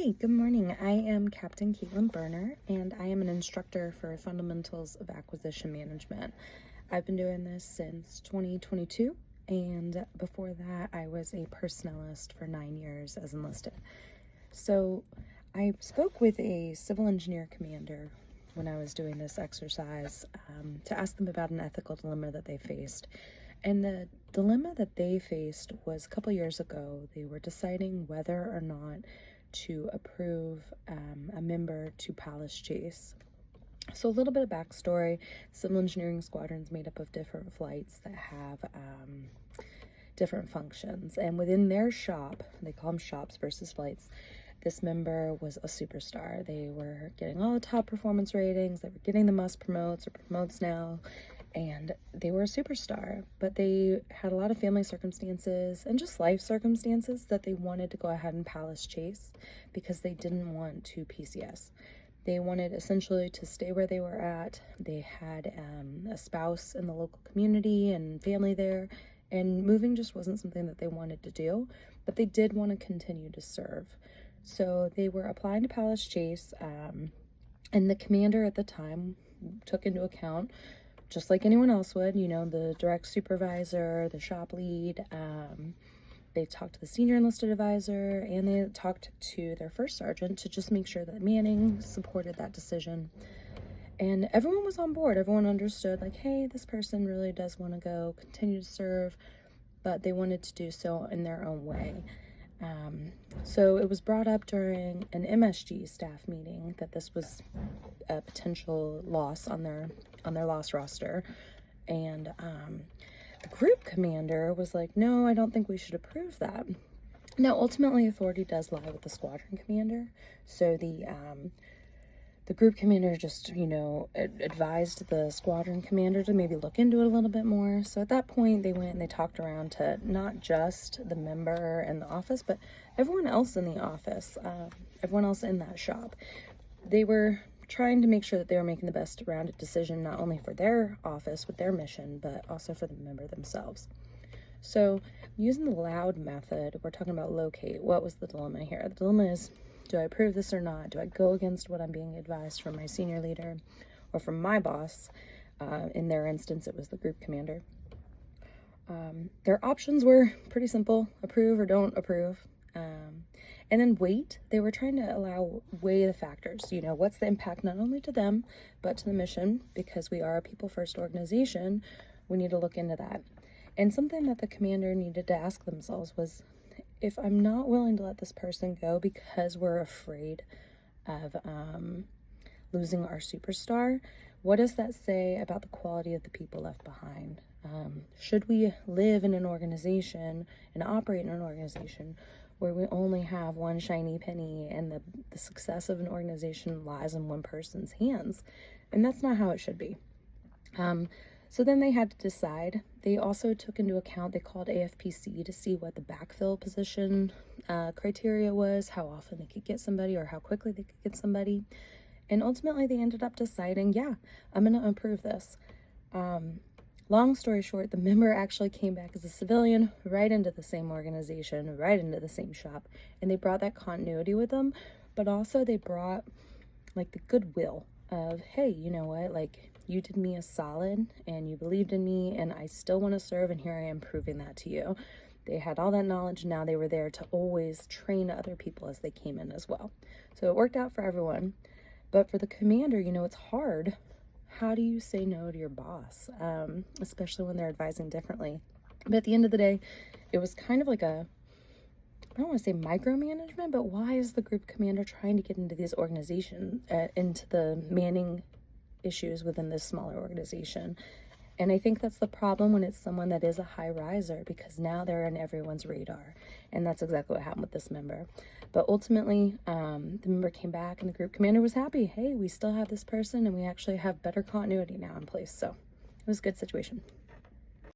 Hi, good morning. I am Captain Caitlin Berner, and I am an instructor for Fundamentals of Acquisition Management. I've been doing this since 2022, and before that, I was a personnelist for 9 years as enlisted. So I spoke with a civil engineer commander when I was doing this exercise to ask them about an ethical dilemma that they faced. And the dilemma that they faced was a couple years ago. They were deciding whether or not to approve a member to Palace Chase. So a little bit of backstory: civil engineering squadrons made up of different flights that have different functions, and within their shop, they call them shops versus flights, this member was a superstar. They were getting all the top performance ratings, they were getting the must promotes or promotes now, and they were a superstar, but they had a lot of family circumstances and just life circumstances that they wanted to go ahead and Palace Chase because they didn't want to PCS. They wanted essentially to stay where they were at. They had a spouse in the local community and family there, and moving just wasn't something that they wanted to do, but they did want to continue to serve. So they were applying to Palace Chase, and the commander at the time took into account, just like anyone else would, the direct supervisor, the shop lead. They talked to the senior enlisted advisor, and they talked to their first sergeant to just make sure that Manning supported that decision. And everyone was on board. Everyone understood, like, hey, this person really does want to go continue to serve, but they wanted to do so in their own way. So it was brought up during an MSG staff meeting that this was a potential loss on their loss roster, and the group commander was like, no, I don't think we should approve that. Now, ultimately, authority does lie with the squadron commander, so the group commander just, advised the squadron commander to maybe look into it a little bit more. So at that point, they went and they talked around to not just the member in the office, but everyone else in the office, everyone else in that shop. They were trying to make sure that they were making the best rounded decision, not only for their office with their mission, but also for the member themselves. So using the LOUD method, we're talking about locate. What was the dilemma here? The dilemma is, do I approve this or not? Do I go against what I'm being advised from my senior leader or from my boss? In their instance, it was the group commander. Their options were pretty simple: approve or don't approve. And then wait. They were trying to weigh the factors. What's the impact not only to them, but to the mission? Because we are a people-first organization, we need to look into that. And something that the commander needed to ask themselves was, if I'm not willing to let this person go because we're afraid of losing our superstar, what does that say about the quality of the people left behind? Should we live in an organization and operate in an organization where we only have one shiny penny and the success of an organization lies in one person's hands? And that's not how it should be. So then they had to decide. They also took into account, they called AFPC to see what the backfill position criteria was, how often they could get somebody or how quickly they could get somebody. And ultimately they ended up deciding, yeah, I'm going to approve this. Long story short, the member actually came back as a civilian right into the same organization, right into the same shop. And they brought that continuity with them, but also they brought like the goodwill of, hey, you know what, like, you did me a solid and you believed in me and I still want to serve, and here I am proving that to you. They had all that knowledge. Now they were there to always train other people as they came in as well. So it worked out for everyone. But for the commander, it's hard. How do you say no to your boss, especially when they're advising differently? But at the end of the day, it was kind of like I don't want to say micromanagement, but why is the group commander trying to get into these organizations, into the manning issues within this smaller organization? And I think that's the problem when it's someone that is a high riser, because now they're on everyone's radar. And that's exactly what happened with this member. But ultimately, the member came back and the group commander was happy. Hey, we still have this person and we actually have better continuity now in place. So it was a good situation.